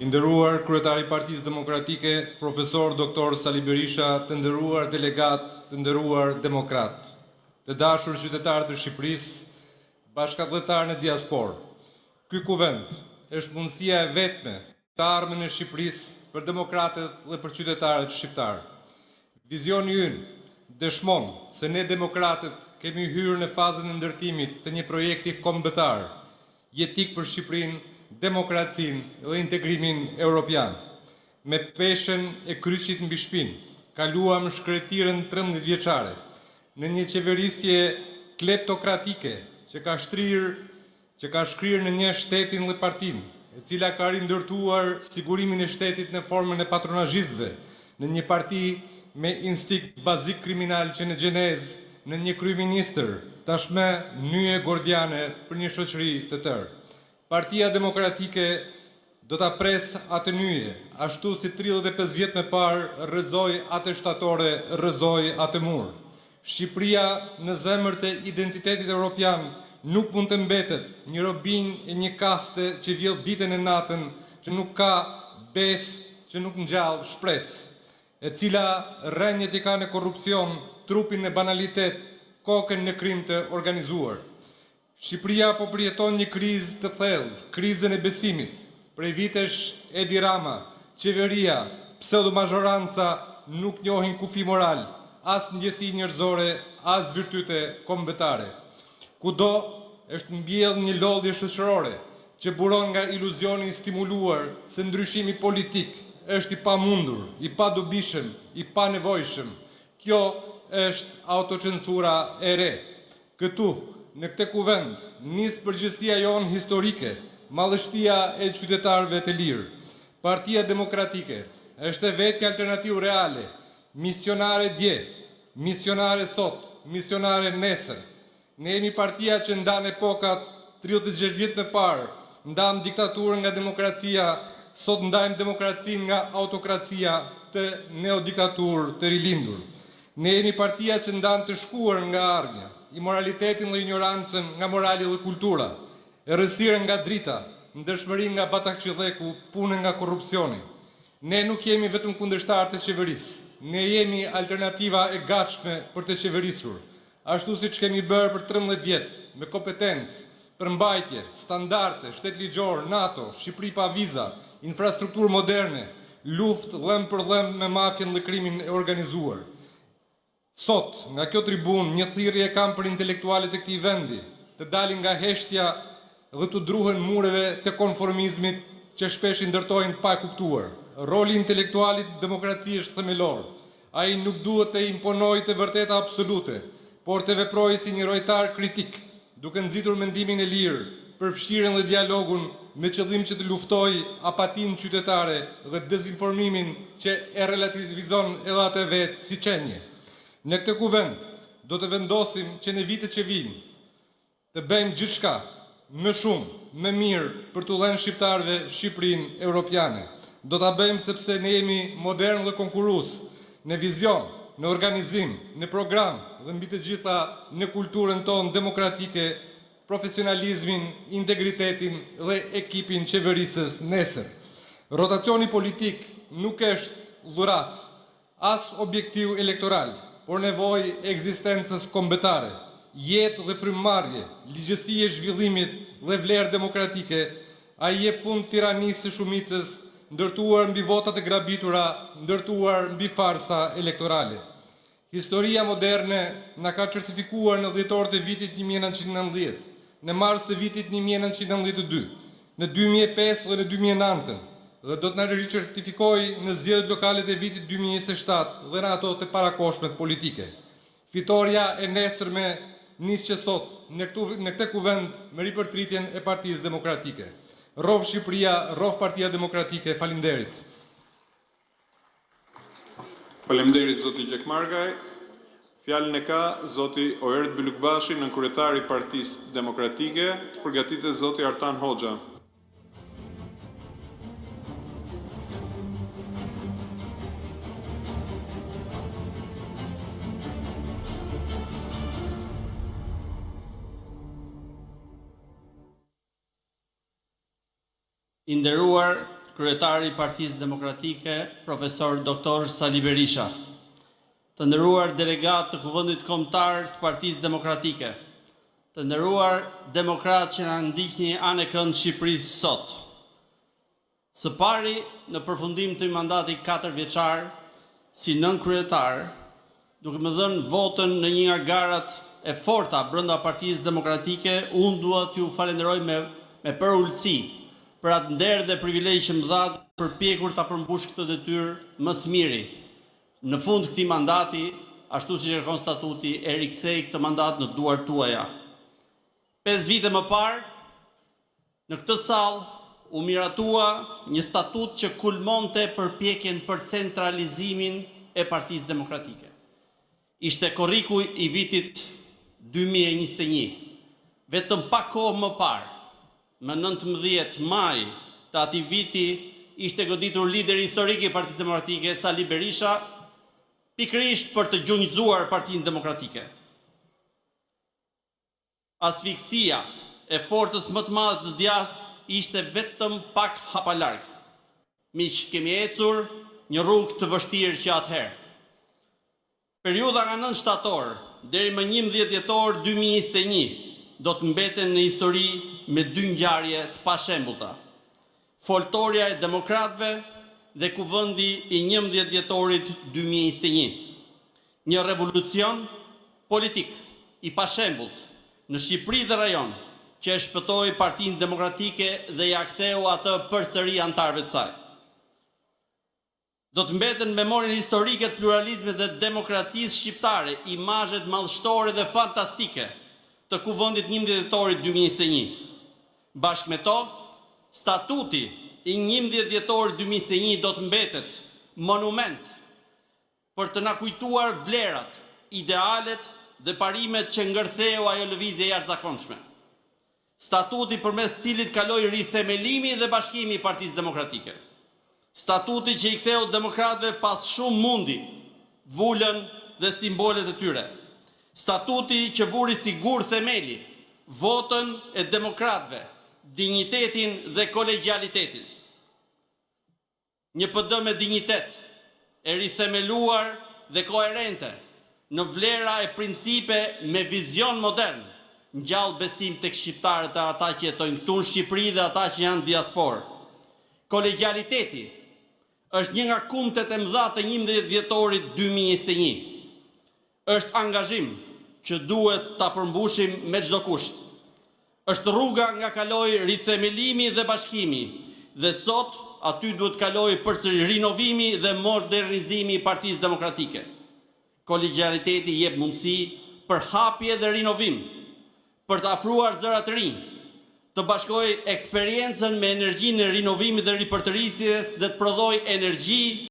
I nderuar kryetari i Partisë Demokratike, profesor Dr. Sali Berisha, të nderuar delegat, të nderuar demokrat, të dashur qytetarë të Shqipërisë, bashkëdhëtar në diasporë. Ky kuvent është mundësia e vetme të armën e Shqipërisë për demokratët dhe për qytetarët shqiptarë. Vizioni ynë dëshmon se ne demokratët kemi hyrë në fazën e ndërtimit të një projekti kombëtar, jetik për Shqipërinë, demokracinë dhe integrimin europian. Me peshën e kryqit mbi shpinë, kaluam shkretirën 13 vjeçare në një qeverisje kleptokratike që ka shkrirë në një shtetin dhe partinë, e cila ka rindërtuar sigurimin e shtetit në formën e patronazhistëve, në një parti me instinkt bazik kriminal që në gjenezë në një kryeministër, tashmë nyje gordiane për një shoqëri të tërë. Partia Demokratike do ta pres atë nyje, ashtu si 35 vjet më parë rrëzoi atë shtatore, rrëzoi atë mur. Shqipëria në zemër të identitetit europian nuk mund të mbetet një robinj e një kaste që vjell ditën e natën, që nuk ka besë, që nuk ngjall shpresë, e cila rrënjët i ka në korrupsion, trupin në banalitet, kokën në krim të organizuar. Shqipëria po përjeton një krizë të thellë, krizën e besimit. Prej vitesh Edi Rama, qeveria, pseudo-mazhoranca nuk njohin kufi moral, as ndjesi njerëzore, as virtyte kombëtare. Kudo është mbjell një lodhje shoqërore që buron nga iluzioni i stimuluar se ndryshimi politik është i pamundur, i padobishëm, i panevojshëm. Kjo është autocensura e re. Këtu, në këtë kuvent, nis përgjegjësia jonë historike, madhështia e qytetarëve të lirë. Partia Demokratike është e vetë një alternativë reale, misionare dje, misionare sot, misionare nesër. Ne jemi partia që ndan epokat 36 vjet më parë, ndam diktaturën nga demokracia, sot ndajmë demokracinë nga autokracia të neodiktaturë të rilindur. Ne jemi partia që ndan të shkuar nga ardhmja, imoralitetin dhe ignorancën nga morali dhe kultura, errësirën nga drita, ndëshmërinë nga batakçilleku, punën nga korrupsioni. Ne nuk jemi vetëm kundërshtar të qeverisë, ne jemi alternativa e gatshme për të qeverisur, ashtu siç kemi bërë për 13 vjet, me kompetencë, përmbajtje, standarde, shtet ligjor, NATO, Shqipëri pa viza, infrastrukturë moderne, luftë dhëm për dhëm me mafjen dhe krimin e organizuar. Sot, nga kjo tribun, një thirrje kam për intelektualet e këtij vendi, të dalin nga heshtja dhe të druhen mureve të konformizmit që shpesh i ndërtojnë pa kuptuar. Roli intelektualit demokracisë është themelor. Ai nuk duhet të imponojë të vërteta absolute, por të veprojë si një rojtar kritik, duke nxitur mendimin e lirë, përfshirjen dhe dialogun me qëllim që të luftojë apatinë qytetare dhe dezinformimin që e relativizon edhe atë vetë si qenje. Në këtë kuvent, do të vendosim që në vitet që vijnë, të bëjmë gjithçka, më shumë, më mirë për të dhënë shqiptarëve Shqipërinë europiane. Do ta bëjmë sepse ne jemi modern dhe konkurrues në vizion, në organizim, në program dhe mbi të gjitha në kulturën tonë demokratike, profesionalizmin, integritetin dhe ekipin qeverisës nesër. Rotacioni politik nuk është dhurat, as objektiv elektoral, por nevojë e ekzistencës kombëtare, jetë dhe frymëmarrje, ligjësi e zhvillimit dhe vlerë demokratike, ai jep fund tiranisë së shumicës, ndërtuar mbi votat e grabitura, ndërtuar mbi farsa elektorale. Historia moderne na ka certifikuar në dhjetor të vitit 1990, në mars të vitit 1992, në 2005 dhe në 2009, dhe do të na ricertifikojë në zgjedhjet lokale të vitit 2027 dhe në ato të parakoshmet politike. Fitoria e nesërme nis që sot në këtë kuvent me ripërtritjen e Partisë Demokratike. Rrov Shqipëria, rrov Partia Demokratike, faleminderit. Faleminderit zoti Gjekmargaj. Fjalën e ka zoti Oert Bylukbashi, nënkryetari i Partisë Demokratike, përgatitet zoti Artan Hoxha. I nderuar kryetari i Partisë Demokratike, profesor Dr. Sali Berisha, të nderuar delegat të Kuvendit Kombëtar të Partisë Demokratike, të nderuar demokratë që na ndiqni anë e kënd Shqipërisë sot. Së pari, në përfundim të mandati 4 vjeçar, si nën kryetar, duke më dhënë votën në një nga garat e forta brenda Partisë Demokratike, unë dua t'ju falenderoj me përullësi për atë nder dhe privilegj që më dha përpjekur ta përmbush këtë detyrë më së miri. Në fund këtij mandati, ashtu siç e kërkon statuti, e rikthej këtë mandat në duart tuaja. 5 vite më parë, në këtë sallë u miratua një statut që kulmonte përpjekjen për centralizimin e Partisë Demokratike. Ishte korriku i vitit 2021. Vetëm pak kohë më parë, më 19 maj të atij viti, ishte goditur lideri historik i Partisë Demokratike, Sali Berisha, pikërisht për të gjunjëzuar Partinë Demokratike. Asfiksia e forcës më të madhe të djathtë ishte vetëm pak hapa larg. Miq, kemi ecur një rrugë të vështirë që atëherë. Periudha nga 9 shtator deri më 11 dhjetor 2021 do të mbeten në histori me 2 ngjarje të pashembullta. Foltorja e demokratëve dhe kuvendi i 11 dhjetorit 2021. Një revolucion politik i pashembullt në Shqipëri dhe rajon që e shpëtoi Partinë Demokratike dhe ja ktheu atë përsëri antarëve të saj. Do të mbeten në memorien historike të pluralizmit dhe demokracisë shqiptare imazhet madhështore dhe fantastike të kuvendit 11 dhjetorit 2021. Bashkë me to, statuti i 11 dhjetorit 2021 do të mbetet monument për të na kujtuar vlerat, idealet dhe parimet që ngërtheu ajo lëvizje e jashtëzakonshme. Statuti përmes cilit kaloi rithemelimi dhe bashkimi i Partisë Demokratike. Statuti që i ktheu demokratëve pas shumë mundi, vulën dhe simbolet e tyre. Statuti që vuri sigur themeli, votën e demokratëve, dinjitetin dhe kolegjialitetin. Një PD me dinjitet, e rithemeluar dhe koherente, në vlera e principe me vizion modern, ngjall besim tek shqiptarët e ata që jetojnë këtu në Shqipëri dhe ata që janë diasporë. Kolegjialiteti është një nga kumtet e mëdha të 11 dhjetorit 2021. Është angazhim që duhet ta përmbushim me çdo kusht. Është rruga nga kaloi rithemelimi dhe bashkimi, dhe sot aty duhet kaloi përsëri rinovimi dhe modernizimi i Partisë Demokratike. Kolegjialiteti jep mundësi për hapje dhe rinovim, për të afruar zëra të rinj, të bashkoj eksperiencën me energjinë e rinovimit dhe ripërtërisjes dhe të prodhoj energji